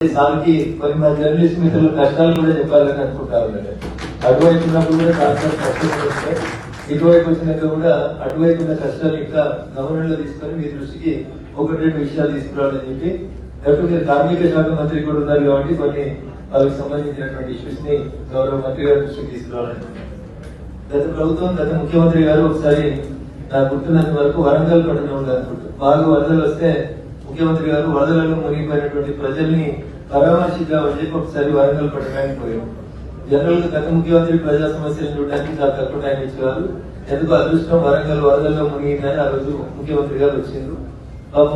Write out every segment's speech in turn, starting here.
సార్కి కొన్ని మా జర్నలిస్ట్ మిత్రులు కష్టాలు కూడా చెప్పాలని అనుకుంటా ఉన్నాడు. అటువైపు ఉన్నప్పుడు కూడా చాలా కష్టాలు వస్తాయి, ఇటువైపు వచ్చినాక కూడా అటువైపు ఉన్న కష్టాలు ఇంకా గమనంలో తీసుకొని మీ దృష్టికి ఒకటి రెండు విషయాలు తీసుకురావాలని చెప్పి ఎప్పుడు మీరు కార్మిక శాఖ మంత్రి కూడా ఉన్నారు కాబట్టి కొన్ని వాళ్ళకి సంబంధించినటువంటి ఇష్యూస్ ని గౌరవ మంత్రి గారి దృష్టికి తీసుకురావాలని. గత ప్రభుత్వం గత ముఖ్యమంత్రి గారు ఒకసారి నాకు గుర్తున్నంత వరకు వరంగల్ పట్టణంలో అనుకుంటారు బాగా వరదలు వస్తే ముఖ్యమంత్రి గారు వరదలలో మునిగిపోయినటువంటి ప్రజల్ని పరామర్శిద్దామని చెప్పి ఒకసారి వరంగల్ పట్టణానికి పోయాం. జనరల్ గా గత ముఖ్యమంత్రి ప్రజా సమస్యలు చూడడానికి చాలా తక్కువ టైం ఇచ్చేవారు. ఎందుకు అదృష్టం వరంగల్ వరదల్లో మునిగిందని ఆ రోజు ముఖ్యమంత్రి గారు వచ్చిండ్రు.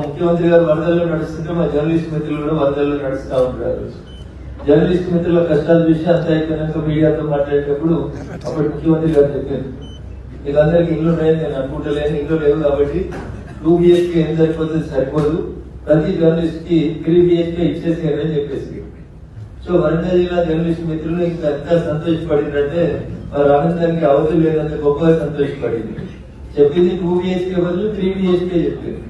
ముఖ్యమంత్రి గారు వరదల్లో నడుస్తుంటే మా జర్నలిస్ట్ మిత్రులు కూడా వరదల్లో నడుస్తూ ఉంటారు. జర్నలిస్ట్ మిత్రుల కష్టాలు చూసి అంత అయిపోయినాక మీడియాతో మాట్లాడేటప్పుడు అప్పుడు ముఖ్యమంత్రి గారు చెప్పారు, మీకు అందరికి ఇల్లు ఉన్నాయని నేను అనుకుంటలేను, ఇల్లు లేవు కాబట్టి 2 BHK ఏం సరిపోతుంది, సరిపోదు, ప్రతి జర్నలిస్ట్ కి 3 BHK ఇచ్చేసేయాలని చెప్పేసి. సో వరంగల్ జిల్లా జర్నలిస్ట్ మిత్రులు ఇంకా ఎంత సంతోషపడిందంటే వారి ఆనందానికి అవధులు లేదంత గొప్పగా సంతోషపడింది. చెప్పింది 2 BHK బదులు 3 BHK చెప్పింది.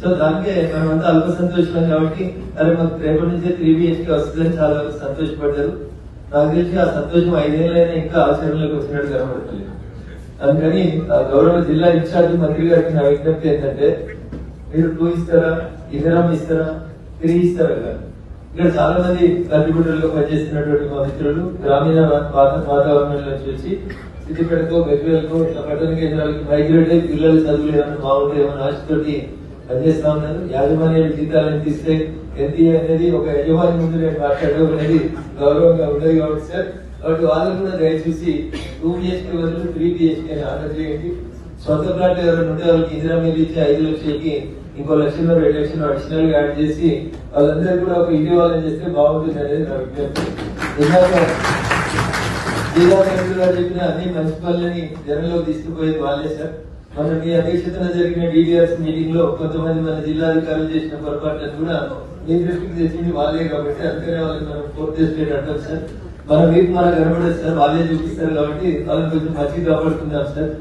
సో దానికే మనమంతా అల్ప సంతోషం కాబట్టి అరే మాకు రేపటి నుంచే 3 BHK వస్తుందని చాలా సంతోషపడ్డారు. నాకు తెలిసి ఆ సంతోషం 5 ఏళ్ళైనా ఇంకా ఆచరణలోకి వచ్చినట్టు కనబడతలేదు. అందుకని గౌరవ జిల్లా ఇన్ఛార్జ్ మంత్రి గారికి నా విజ్ఞప్తి ఏంటంటే మీరు 2 ఇస్తారా, ఇందిరం ఇస్తారా, 3 ఇస్తారా కదా. ఇక్కడ చాలా మంది కంట్రిబ్యూటర్లుగా పనిచేస్తున్నటువంటి మా మిత్రులు గ్రామీణ వాతావరణంలో నుంచి వచ్చి సిద్దిపేటకో గజ్వేల్కో ఇట్లా పట్టణ కేంద్రాలకి మైగ్రేట్ అయ్యి పిల్లలు చదువులు ఏమైనా బాగుంటాయి ఏమైనా ఆశతోటి పనిచేస్తా ఉన్నారు. యాజమాన్యాలు జీతాలను తీస్తే ఎంత అనేది ఒక యజమాని ముందు నేను మాట్లాడడం అనేది గౌరవంగా ఉండదు కాబట్టి సార్, కాబట్టి వాళ్ళని కూడా దయచేసి 2 BHK బదులు 3 BHK ఆర్డర్ చేయండి. సొంత ప్లాట్ ఎవరైనా ఉంటే వాళ్ళకి ఇందిరా మిల్లు ఇచ్చి 5 లక్షలకి ఇంకో 1 లక్షలు 2 లక్షలు అడిషనల్ గా యాడ్ చేసి వాళ్ళందరూ కూడా ఒక ఇంటి వాళ్ళని చేస్తే బాగుంటుంది అనేది నా విజ్ఞప్తి. జిల్లా కలెక్టర్ గారు చెప్పిన అన్ని మంచి పనులని జనంలోకి తీసుకుపోయేది వాళ్ళే సార్. మన మీ అధ్యక్షతన జరిగిన DDRS మీటింగ్ లో కొంతమంది మన జిల్లాధికారులు చేసిన పొరపాట్లను కూడా మీ దృష్టికి తెచ్చింది వాళ్ళే కాబట్టి అందుకనే వాళ్ళకి మనం 4th స్టేట్ అంటాం సార్. మన మీకు మనకు కనబడదు సార్, వాళ్ళే చూపిస్తారు కాబట్టి వాళ్ళని కొంచెం మంచిగా కాపాడుకుందాం సార్.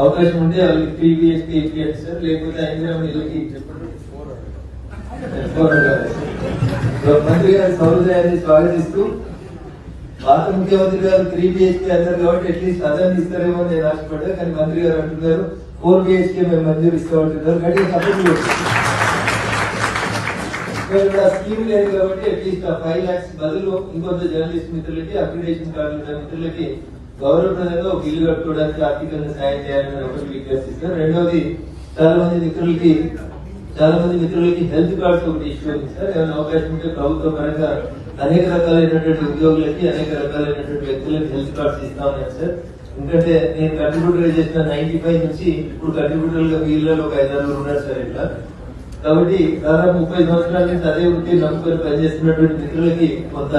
అవకాశం ఉంటే వాళ్ళకి 3 BHK ఇప్పియండి సార్, లేకపోతే ఐదు ఇళ్ళకి మంత్రి గారి సౌహృదయాన్ని స్వాగతిస్తూ పాత ముఖ్యమంత్రి గారు 3 BHK అన్నారు కాబట్టి అట్లీస్ట్ అదన్ని ఇస్తారేమో నేను ఆశపడ్డా. కానీ మంత్రి గారు అంటున్నారు 4 BHK మేము మంజూరు ఇస్తామంటున్నారు. గట్టిగా సపోర్ట్ స్కీమ్ లేదు కాబట్టి అట్లీస్ట్ ఆ 5 lakhs బదులు ఇంకొంత జర్నలిస్ట్ మిత్రులకి అప్లికేషన్ కార్డులు ఉన్న మిత్రులకి గౌరవప్రదంగా ఒక ఇల్లు కట్టుకోవడానికి ఆర్థికంగా సాయం చేయాలని ఒకటి విజ్ఞప్తిస్తారు. రెండోది చాలా మంది మిత్రులకి హెల్త్ కార్డ్స్ ఒకటి ఇష్యూ ఉంది సార్. ఏమైనా అవకాశం ఉంటే ప్రభుత్వ పరంగా అనేక రకాలైనటువంటి ఉద్యోగులకి అనేక రకాలైనటువంటి వ్యక్తులకి హెల్త్ కార్డ్స్ ఇస్తా ఉన్నాను సార్. ఎందుకంటే నేను కంట్రిబ్యూటర్ చేసిన 95 నుంచి ఇప్పుడు కంట్రిబ్యూటర్ గా వీళ్ళలో ఒక 5-6 ఉన్నారు సార్ ఇట్లా. కాబట్టి దాదాపు 30 సంవత్సరాల నుంచి అదే వృత్తి నమ్ముకొని పనిచేస్తున్నటువంటి మిత్రులకి కొంత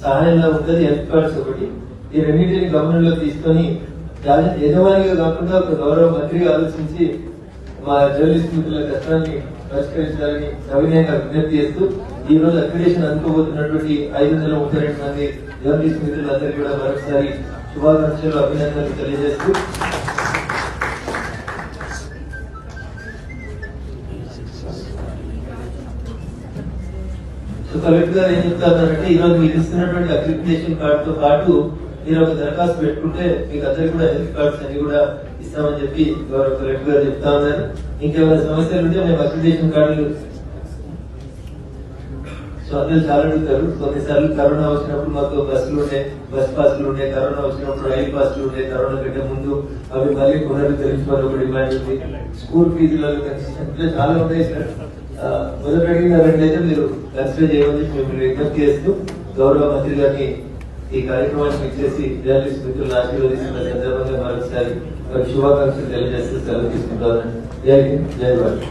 సహాయంగా ఉంటుంది హెల్త్ కార్డ్స్ ఒకటి. ఈ రెండింటిని గమనంలో తీసుకొని యజమానిగా కాకుండా ఒక గౌరవ మంత్రిగా ఆలోచించి మా జర్నలిస్ట్ మిత్రుల కష్టాన్ని పరిష్కరించాలని సవినయంగా విజ్ఞప్తి చేస్తూ ఈ రోజు అక్రిడేషన్ అందుకోబోతున్నటువంటి 532 మంది జర్నలిస్ట్ మిత్రులందరికీ కూడా మరొకసారి శుభాకాంక్షలు అభినందనలు తెలియజేస్తూ కలెక్టర్ గారు ఏం చెప్తారంటే ఈ రోజు మీరు ఇస్తున్నటువంటి అక్రిడిటేషన్ కార్డు తో పాటు మీరు ఒక దరఖాస్తు పెట్టుకుంటే మీకు అందరికి కూడా హెల్త్ కార్డ్స్ అన్ని కూడా ఇస్తామని చెప్పి గౌరవ కలెక్టర్ గారు చెప్తా ఉన్నారు. ఇంకేమైనా సమస్యలు ఉంటే మేము అక్రిడిటేషన్ కార్డులు సో అందరూ చాలా అడుగుతారు. కొన్నిసార్లు కరోనా వచ్చినప్పుడు మాకు బస్సులు ఉండే, బస్ పాస్లు ఉండే, కరోనా వచ్చినప్పుడు రైలు పాస్లు ఉండే, కరోనా కంటే ముందు అవి మళ్ళీ పునరుద్ధరించుకోవాలి ఒక డిమాండ్ ఉంది. స్కూల్ ఫీజులలో కన్సిస్టెంట్ చాలా ఉంటాయి సార్. మొదటి అడిగిన రెండైతే మీరు కన్సిడర్ చేయమని మేము విజ్ఞప్తి చేస్తూ గౌరవ మంత్రి గారిని ఈ కార్యక్రమాన్ని ఇచ్చేసి జర్నలిస్ట్ మిత్రులను ఆశీర్వదిస్తున్న సందర్భంగా మరొకసారి శుభాకాంక్షలు తెలియజేస్తూ సెలవు తీసుకుంటాను. జై హింద్, జై భారత్.